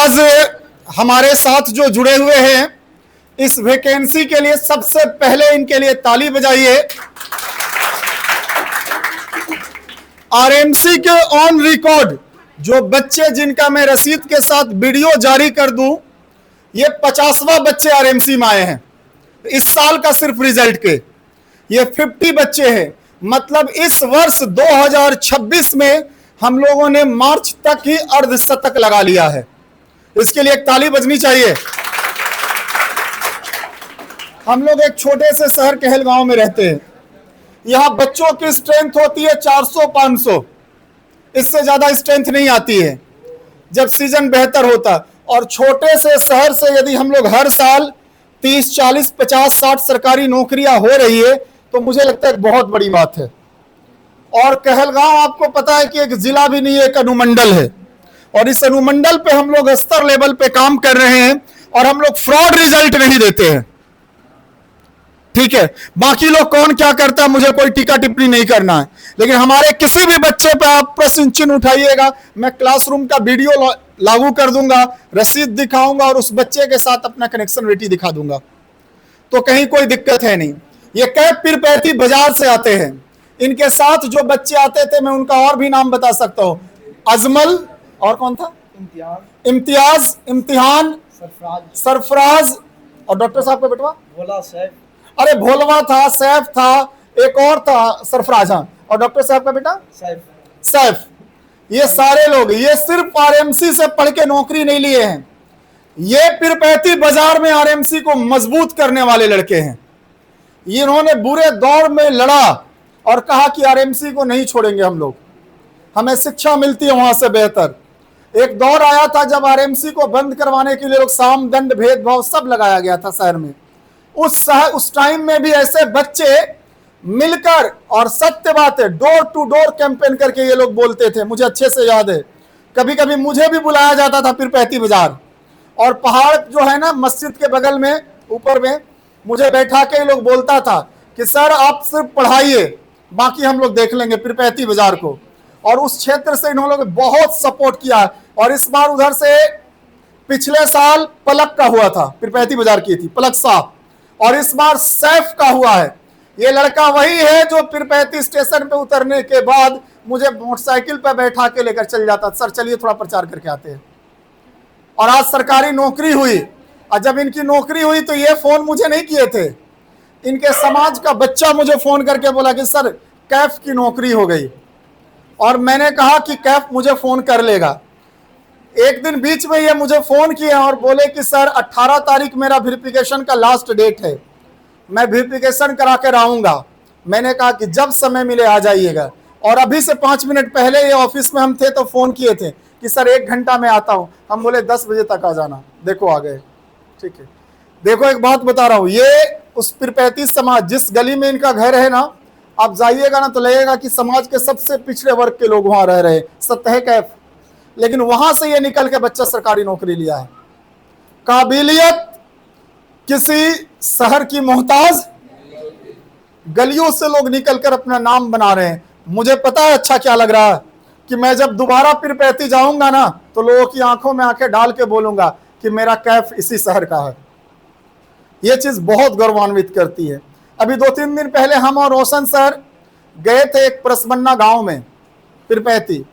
आज हमारे साथ जो जुड़े हुए हैं इस वैकेंसी के लिए सबसे पहले इनके लिए ताली बजाइए। आरएमसी के ऑन रिकॉर्ड जो बच्चे जिनका मैं रसीद के साथ वीडियो जारी कर दूं, ये 50वां बच्चे आरएमसी में आए हैं इस साल का सिर्फ रिजल्ट के। ये 50 बच्चे हैं, मतलब इस वर्ष 2026 में हम लोगों ने मार्च तक ही अर्धशतक लगा लिया है। इसके लिए एक ताली बजनी चाहिए। हम लोग एक छोटे से शहर कहलगांव में रहते हैं। यहां बच्चों की स्ट्रेंथ होती है 400-500, इससे ज्यादा स्ट्रेंथ नहीं आती है जब सीजन बेहतर होता। और छोटे से शहर से यदि हम लोग हर साल 30, 40, 50, 60 सरकारी नौकरियां हो रही है तो मुझे लगता है बहुत बड़ी बात है। और कहलगांव आपको पता है कि एक जिला भी नहीं है, एक अनुमंडल है, और इस अनुमंडल पे हम लोग स्तर लेवल पे काम कर रहे हैं और हम लोग फ्रॉड रिजल्ट नहीं देते हैं। ठीक है, बाकी लोग कौन क्या करता है मुझे कोई टीका टिप्पणी नहीं करना है, लेकिन हमारे किसी भी बच्चे पे आप प्रश्न चिन्ह उठाइएगा, मैं क्लासरूम का वीडियो लागू कर दूंगा, रसीद दिखाऊंगा और उस बच्चे के साथ अपना कनेक्शनलिटी दिखा दूंगा, तो कहीं कोई दिक्कत है नहीं। ये कैप पीरपैंती बाजार से आते हैं। इनके साथ जो बच्चे आते थे मैं उनका और भी नाम बता सकता हूं, अजमल, और कौन था, इम्तियाज, इम्तिहान, सरफराज, और डॉक्टर साहब का बेटवा भोला, सैफ, अरे भोलवा था, सैफ था, एक और था सरफराज, हाँ, और डॉक्टर साहब का बेटा सैफ। ये सारे लोग ये सिर्फ आरएमसी से पढ़ के नौकरी नहीं लिए हैं, ये पीरपैंती बाजार में आरएमसी को मजबूत करने वाले लड़के हैं। इन्होंने बुरे दौर में लड़ा और कहा कि आरएमसी को नहीं छोड़ेंगे हम लोग, हमें शिक्षा मिलती है वहां से बेहतर। एक दौर आया था जब आरएमसी को बंद करवाने के लिए लोग साम दंड भेदभाव सब लगाया गया था शहर में। उस टाइम में भी ऐसे बच्चे मिलकर और सत्य बात है डोर टू डोर कैंपेन करके ये लोग बोलते थे, मुझे अच्छे से याद है। कभी कभी मुझे भी बुलाया जाता था पीरपैंती बाजार, और पहाड़ जो है ना मस्जिद के बगल में ऊपर में मुझे बैठा के ये लोग बोलता था कि सर आप सिर्फ पढ़ाइए, बाकी हम लोग देख लेंगे पीरपैंती बाजार को। और उस क्षेत्र से इन लोगों ने बहुत सपोर्ट किया। और इस बार उधर से पिछले साल पलक का हुआ था, पीरपैंती बाजार की थी पलक साहब, और इस बार सैफ का हुआ है। ये लड़का वही है जो पीरपैंती स्टेशन पे उतरने के बाद मुझे मोटरसाइकिल पे बैठा के लेकर चल जाता, सर चलिए थोड़ा प्रचार करके आते हैं। और आज सरकारी नौकरी हुई, और जब इनकी नौकरी हुई तो ये फोन मुझे नहीं किए थे, इनके समाज का बच्चा मुझे फोन करके बोला कि सर कैफ की नौकरी हो गई, और मैंने कहा कि कैफ मुझे फोन कर लेगा। एक दिन बीच में ये मुझे फोन किए और बोले कि सर 18 तारीख मेरा वेरिफिकेशन का लास्ट डेट है, मैं वेरिफिकेशन करा कर आऊंगा। मैंने कहा कि जब समय मिले आ जाइएगा। और अभी से 5 मिनट पहले ये ऑफिस में हम थे तो फोन किए थे कि सर 1 घंटा में आता हूं। हम बोले 10 बजे तक आ जाना, देखो आ गए। ठीक है, देखो एक बात बता रहा हूं, ये उस पीरपैंती समाज जिस गली में इनका घर है ना, आप जाइएगा ना तो लगेगा कि समाज के सबसे पिछड़े वर्ग के लोग वहां रह रहे हैं, सत्य है कैफ। लेकिन वहां से ये निकल के बच्चा सरकारी नौकरी लिया है। काबिलियत किसी शहर की मोहताज, गलियों से लोग निकलकर अपना नाम बना रहे हैं। मुझे पता है अच्छा क्या लग रहा है कि मैं जब दोबारा पीरपैंती जाऊंगा ना तो लोगों की आंखों में आंखें डाल के बोलूंगा कि मेरा कैफ इसी शहर का है। यह चीज बहुत गौरवान्वित करती है। अभी 2-3 दिन पहले हम और रोशन सर गए थे एक परसबन्ना गांव में पीरपैंती,